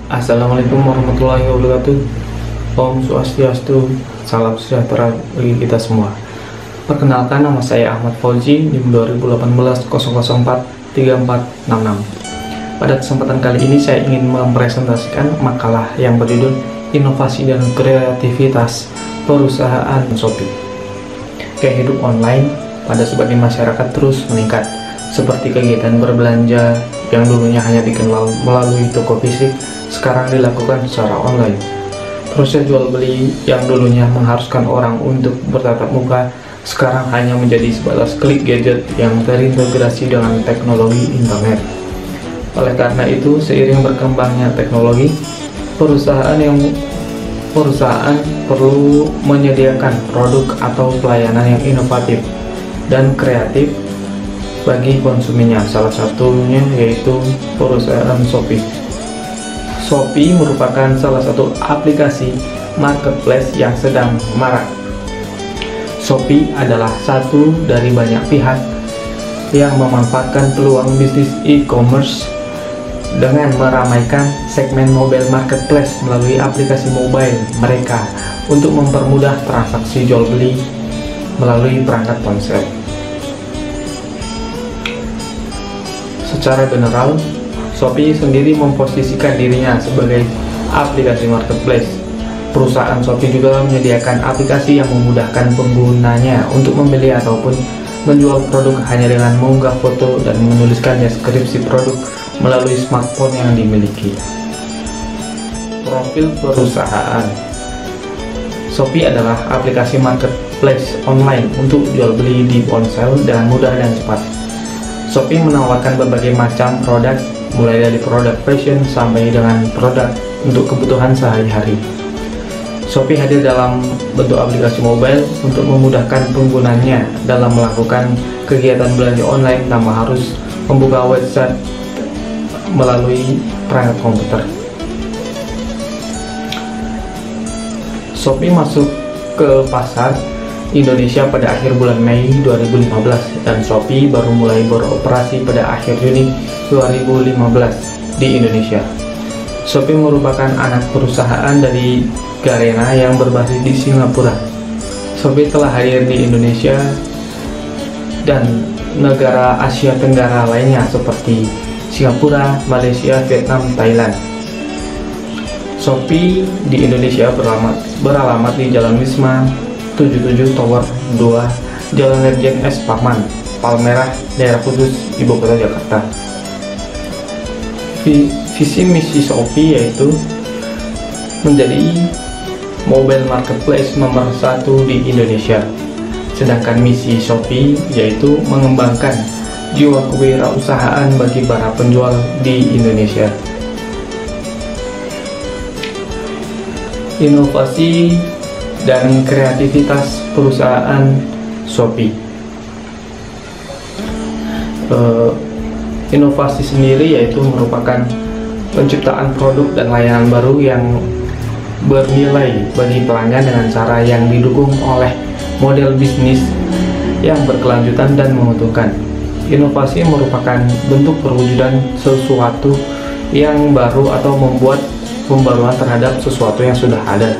Assalamualaikum warahmatullahi wabarakatuh. Om Swastiastu, salam sejahtera bagi kita semua. Perkenalkan, nama saya Ahmad Fauzi, NIM 2018-004-3466. Pada kesempatan kali ini saya ingin mempresentasikan makalah yang berjudul Inovasi dan Kreativitas Perusahaan Shopee. Gaya hidup online pada sebagian masyarakat terus meningkat, seperti kegiatan berbelanja yang dulunya hanya dikenal melalui toko fisik, sekarang dilakukan secara online. Proses jual beli yang dulunya mengharuskan orang untuk bertatap muka, sekarang hanya menjadi sebatas klik gadget yang terintegrasi dengan teknologi internet. Oleh karena itu, seiring berkembangnya teknologi, perusahaan perlu menyediakan produk atau pelayanan yang inovatif dan kreatif bagi konsumennya. Salah satunya yaitu perusahaan Shopee. Shopee merupakan salah satu aplikasi marketplace yang sedang marak. Shopee adalah satu dari banyak pihak yang memanfaatkan peluang bisnis e-commerce dengan meramaikan segmen mobile marketplace melalui aplikasi mobile mereka untuk mempermudah transaksi jual beli melalui perangkat ponsel. Secara general, Shopee sendiri memposisikan dirinya sebagai aplikasi marketplace. Perusahaan Shopee juga menyediakan aplikasi yang memudahkan penggunanya untuk membeli ataupun menjual produk hanya dengan mengunggah foto dan menuliskan deskripsi produk melalui smartphone yang dimiliki. Profil perusahaan Shopee adalah aplikasi marketplace online untuk jual beli di ponsel dengan mudah dan cepat. Shopee menawarkan berbagai macam produk, mulai dari produk fashion sampai dengan produk untuk kebutuhan sehari-hari. Shopee hadir dalam bentuk aplikasi mobile untuk memudahkan penggunanya dalam melakukan kegiatan belanja online tanpa harus membuka website melalui perangkat komputer. Shopee masuk ke pasar Indonesia pada akhir bulan Mei 2015 dan Shopee baru mulai beroperasi pada akhir Juni 2015 di Indonesia. Shopee merupakan anak perusahaan dari Garena yang berbasis di Singapura. Shopee telah hadir di Indonesia dan negara Asia Tenggara lainnya seperti Singapura, Malaysia, Vietnam, Thailand. Shopee di Indonesia beralamat di Jalan Wisma 77 Tower 2, Jalan Ledjen S. Parman, Palmerah, Daerah Khusus Ibu Kota Jakarta. Visi misi Shopee yaitu menjadi mobile marketplace nomor 1 di Indonesia. Sedangkan misi Shopee yaitu mengembangkan jiwa kewirausahaan bagi para penjual di Indonesia. Inovasi dan kreativitas perusahaan Shopee. Inovasi sendiri yaitu merupakan penciptaan produk dan layanan baru yang bernilai bagi pelanggan dengan cara yang didukung oleh model bisnis yang berkelanjutan dan menguntungkan. Inovasi merupakan bentuk perwujudan sesuatu yang baru atau membuat pembaruan terhadap sesuatu yang sudah ada.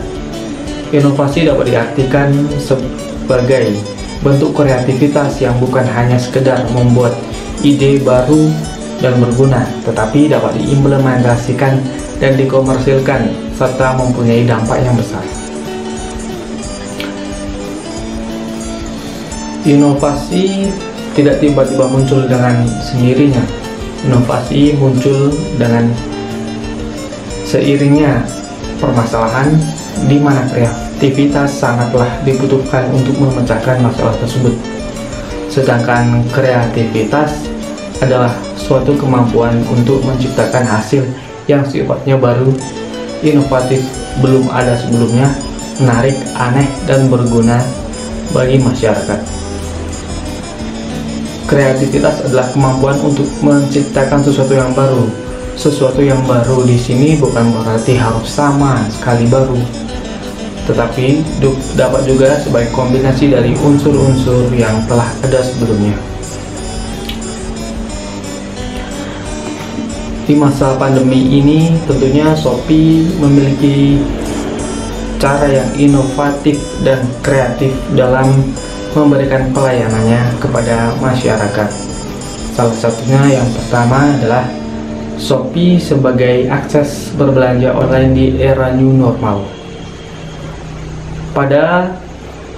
Inovasi dapat diartikan sebagai bentuk kreativitas yang bukan hanya sekedar membuat ide baru dan berguna, tetapi dapat diimplementasikan dan dikomersilkan serta mempunyai dampak yang besar. Inovasi tidak tiba-tiba muncul dengan sendirinya. Inovasi muncul dengan seiringnya permasalahan di mana kreativitas sangatlah dibutuhkan untuk memecahkan masalah tersebut. Sedangkan kreativitas adalah suatu kemampuan untuk menciptakan hasil yang sifatnya baru, inovatif, belum ada sebelumnya, menarik, aneh, dan berguna bagi masyarakat. Kreativitas adalah kemampuan untuk menciptakan sesuatu yang baru. Sesuatu yang baru di sini bukan berarti harus sama sekali baru, tetapi dapat juga sebagai kombinasi dari unsur-unsur yang telah ada sebelumnya. Di masa pandemi ini tentunya Shopee memiliki cara yang inovatif dan kreatif dalam memberikan pelayanannya kepada masyarakat. Salah satunya yang pertama adalah Shopee sebagai akses berbelanja online di era new normal. Pada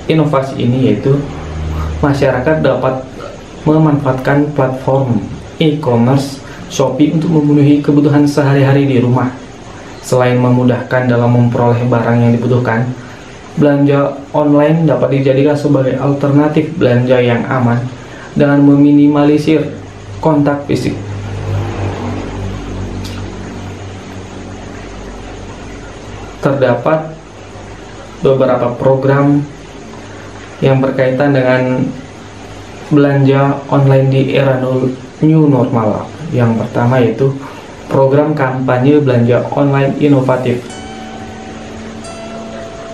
inovasi ini yaitu masyarakat dapat memanfaatkan platform e-commerce Shopee untuk memenuhi kebutuhan sehari-hari di rumah. Selain memudahkan dalam memperoleh barang yang dibutuhkan, belanja online dapat dijadikan sebagai alternatif belanja yang aman dengan meminimalisir kontak fisik. Terdapat beberapa program yang berkaitan dengan belanja online di era new normal. Yang pertama yaitu program kampanye belanja online inovatif.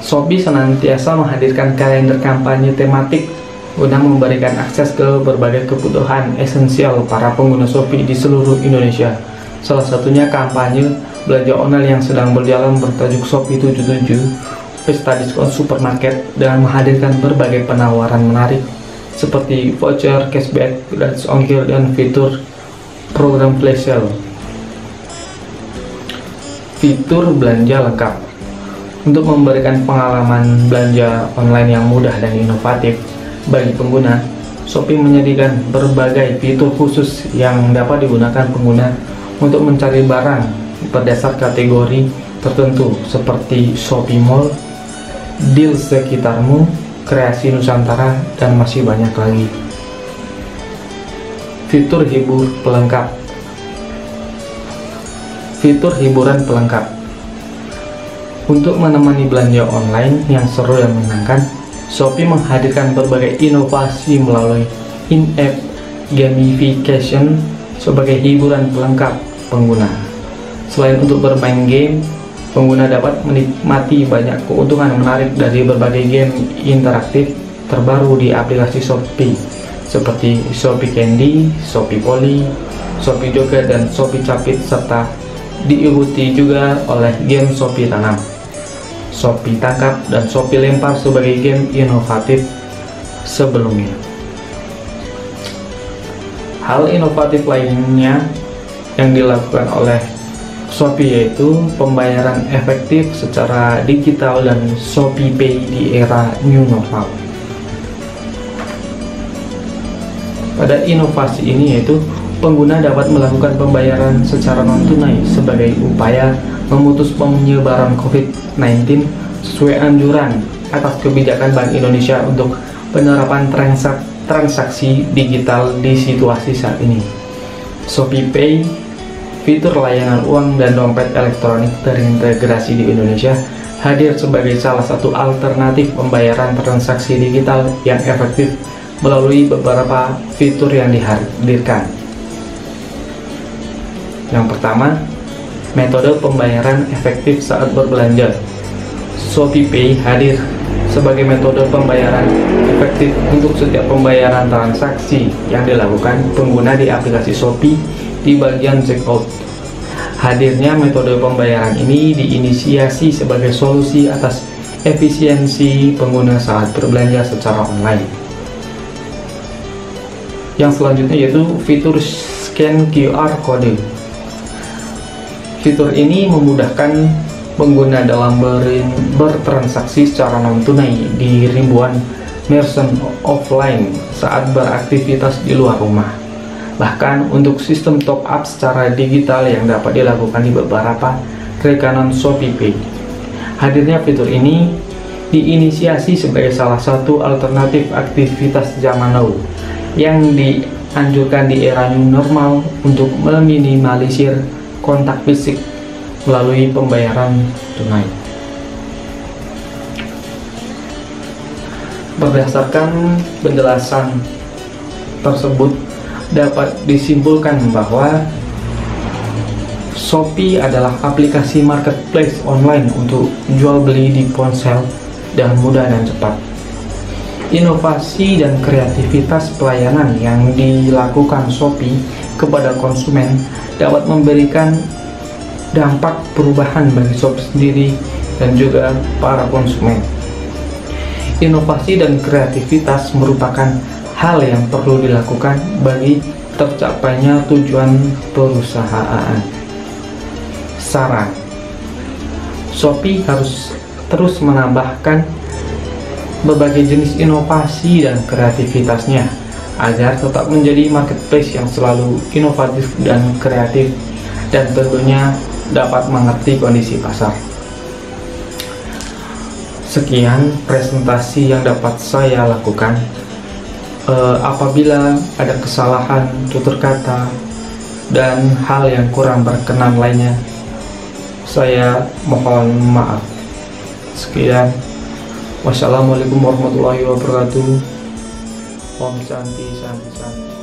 Shopee senantiasa menghadirkan kalender kampanye tematik guna memberikan akses ke berbagai kebutuhan esensial para pengguna Shopee di seluruh Indonesia. Salah satunya kampanye belanja online yang sedang berjalan bertajuk Shopee 77, pesta diskon supermarket, dan menghadirkan berbagai penawaran menarik seperti voucher, cashback, gratis ongkir, dan fitur program flash sale. Fitur belanja lengkap. Untuk memberikan pengalaman belanja online yang mudah dan inovatif bagi pengguna, Shopee menyediakan berbagai fitur khusus yang dapat digunakan pengguna untuk mencari barang berdasar kategori tertentu seperti Shopee Mall, deal sekitarmu, kreasi Nusantara, dan masih banyak lagi. Fitur hibur pelengkap. Fitur hiburan pelengkap. Untuk menemani belanja online yang seru dan menyenangkan, Shopee menghadirkan berbagai inovasi melalui in-app gamification sebagai hiburan pelengkap pengguna. Selain untuk bermain game, pengguna dapat menikmati banyak keuntungan menarik dari berbagai game interaktif terbaru di aplikasi Shopee, seperti Shopee Candy, Shopee Poli, Shopee Joget, dan Shopee Capit, serta diikuti juga oleh game Shopee Tanam, Shopee Tangkap, dan Shopee Lempar sebagai game inovatif sebelumnya. Hal inovatif lainnya yang dilakukan oleh Shopee yaitu pembayaran efektif secara digital dan Shopee Pay di era new normal. Pada inovasi ini yaitu pengguna dapat melakukan pembayaran secara non-tunai sebagai upaya memutus penyebaran COVID-19 sesuai anjuran atas kebijakan Bank Indonesia untuk penerapan transaksi digital di situasi saat ini. Shopee Pay, fitur layanan uang dan dompet elektronik terintegrasi di Indonesia, hadir sebagai salah satu alternatif pembayaran transaksi digital yang efektif melalui beberapa fitur yang dihadirkan. Yang pertama, metode pembayaran efektif saat berbelanja. Shopee Pay hadir sebagai metode pembayaran efektif untuk setiap pembayaran transaksi yang dilakukan pengguna di aplikasi Shopee di bagian checkout. Hadirnya metode pembayaran ini diinisiasi sebagai solusi atas efisiensi pengguna saat berbelanja secara online. Yang selanjutnya yaitu fitur scan QR code. Fitur ini memudahkan pengguna dalam bertransaksi secara non-tunai di ribuan merchant offline saat beraktivitas di luar rumah. Bahkan untuk sistem top up secara digital yang dapat dilakukan di beberapa rekanan Shopee Pay. Hadirnya fitur ini diinisiasi sebagai salah satu alternatif aktivitas zaman now yang dianjurkan di era new normal untuk meminimalisir kontak fisik melalui pembayaran tunai. Berdasarkan penjelasan tersebut, dapat disimpulkan bahwa Shopee adalah aplikasi marketplace online untuk jual beli di ponsel dan mudah dan cepat. Inovasi dan kreativitas pelayanan yang dilakukan Shopee kepada konsumen dapat memberikan dampak perubahan bagi Shopee sendiri dan juga para konsumen. Inovasi dan kreativitas merupakan hal yang perlu dilakukan bagi tercapainya tujuan perusahaan. Saran: Shopee harus terus menambahkan berbagai jenis inovasi dan kreativitasnya agar tetap menjadi marketplace yang selalu inovatif dan kreatif, dan tentunya dapat mengerti kondisi pasar. Sekian presentasi yang dapat saya lakukan. Apabila ada kesalahan tutur kata dan hal yang kurang berkenan lainnya, saya mohon maaf. Sekian. Wassalamualaikum warahmatullahi wabarakatuh. Om Santi Santi Santi.